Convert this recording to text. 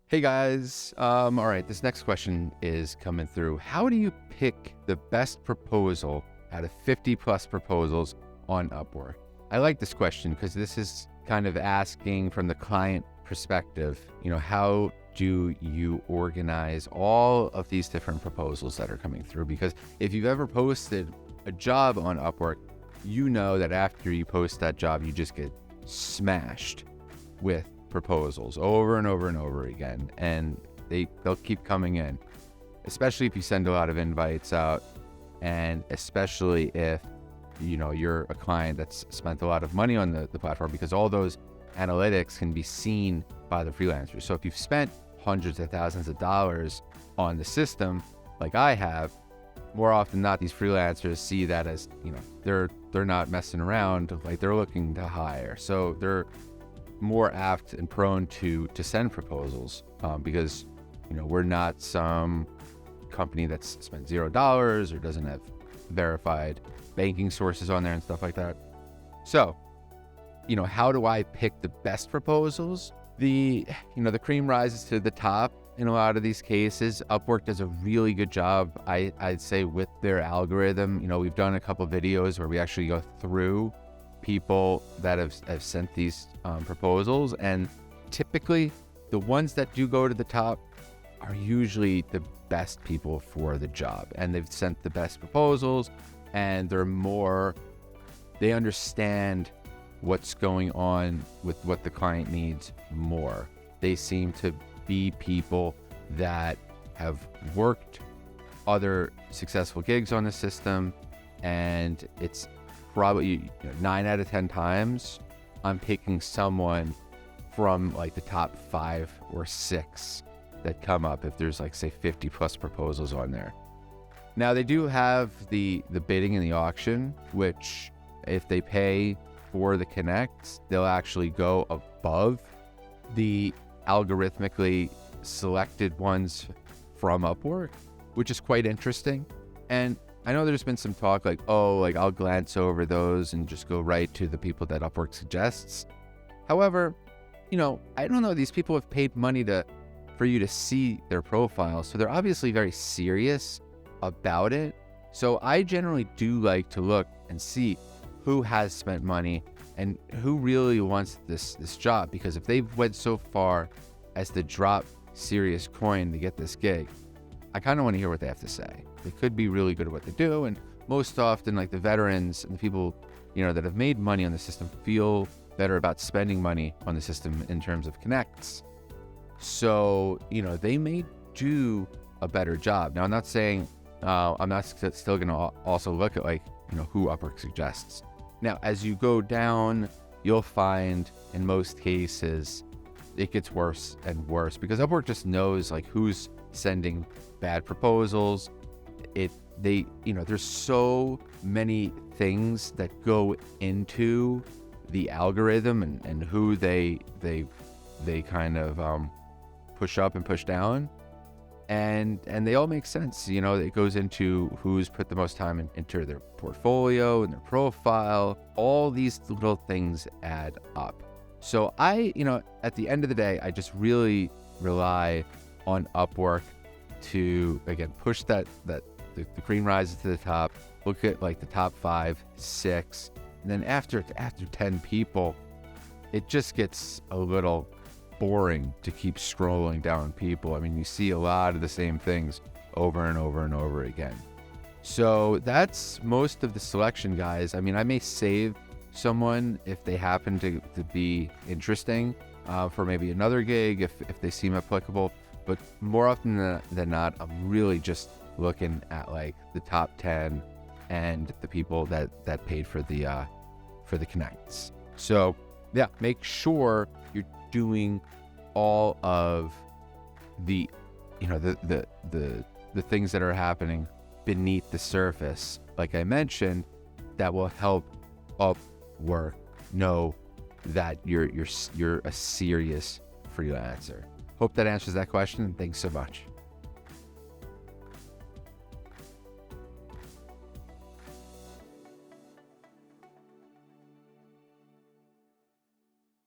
Hey guys, all right, this next question is coming through. How do you pick the best proposal out of 50 plus proposals on Upwork? I like this question because this is kind of asking from the client perspective, how do you organize all of these different proposals that are coming through? Because if you've ever posted a job on Upwork, you know that after you post that job, you just get smashed with proposals over and over and over again, and they'll keep coming in, especially if you send a lot of invites out, and especially if you're a client that's spent a lot of money on the platform, because all those analytics can be seen by the freelancers. So if you've spent hundreds of thousands of dollars on the system like I have, more often than not, these freelancers see that as they're not messing around, like they're looking to hire, so they're more apt and prone to send proposals because we're not some company that's spent $0 or doesn't have verified banking sources on there and stuff like that. So how do I pick the best proposals? The cream rises to the top in a lot of these cases. Upwork does a really good job, I'd say, with their algorithm. We've done a couple videos where we actually go through people that have sent these proposals, and typically the ones that do go to the top are usually the best people for the job, and they've sent the best proposals, and they understand what's going on with what the client needs more. They seem to be people that have worked other successful gigs on the system, and it's probably 9 out of 10 times I'm picking someone from like the top 5 or 6 that come up if there's like, say, 50 plus proposals on there. Now they do have the bidding and the auction, which if they pay for the connects, they'll actually go above the algorithmically selected ones from Upwork, which is quite interesting. And I know there's been some talk like, I'll glance over those and just go right to the people that Upwork suggests. However, I don't know, these people have paid money for you to see their profile, so they're obviously very serious about it. So I generally do like to look and see who has spent money and who really wants this job, because if they've went so far as to drop serious coin to get this gig, I kind of want to hear what they have to say. They could be really good at what they do, and most often, like, the veterans and the people that have made money on the system feel better about spending money on the system in terms of connects. So they may do a better job. Now, I'm not saying I'm not still going to also look at who Upwork suggests. Now, as you go down, you'll find in most cases it gets worse and worse, because Upwork just knows who's sending bad proposals. There's so many things that go into the algorithm and who they kind of push up and push down, and they all make sense. It goes into who's put the most time into their portfolio and their profile. All these little things add up. So at the end of the day, I just really rely on Upwork to, again, push the cream rises to the top, look at the top 5, 6, and then after 10 people, it just gets a little boring to keep scrolling down people. I mean, you see a lot of the same things over and over and over again. So that's most of the selection, guys. I mean, I may save someone if they happen to be interesting for maybe another gig if they seem applicable. But more often than not, I'm really just looking at the top 10 and the people that paid for the connects. So yeah, make sure you're doing all of the things that are happening beneath the surface, like I mentioned, that will help Upwork know that you're a serious freelancer. Hope that answers that question. Thanks so much.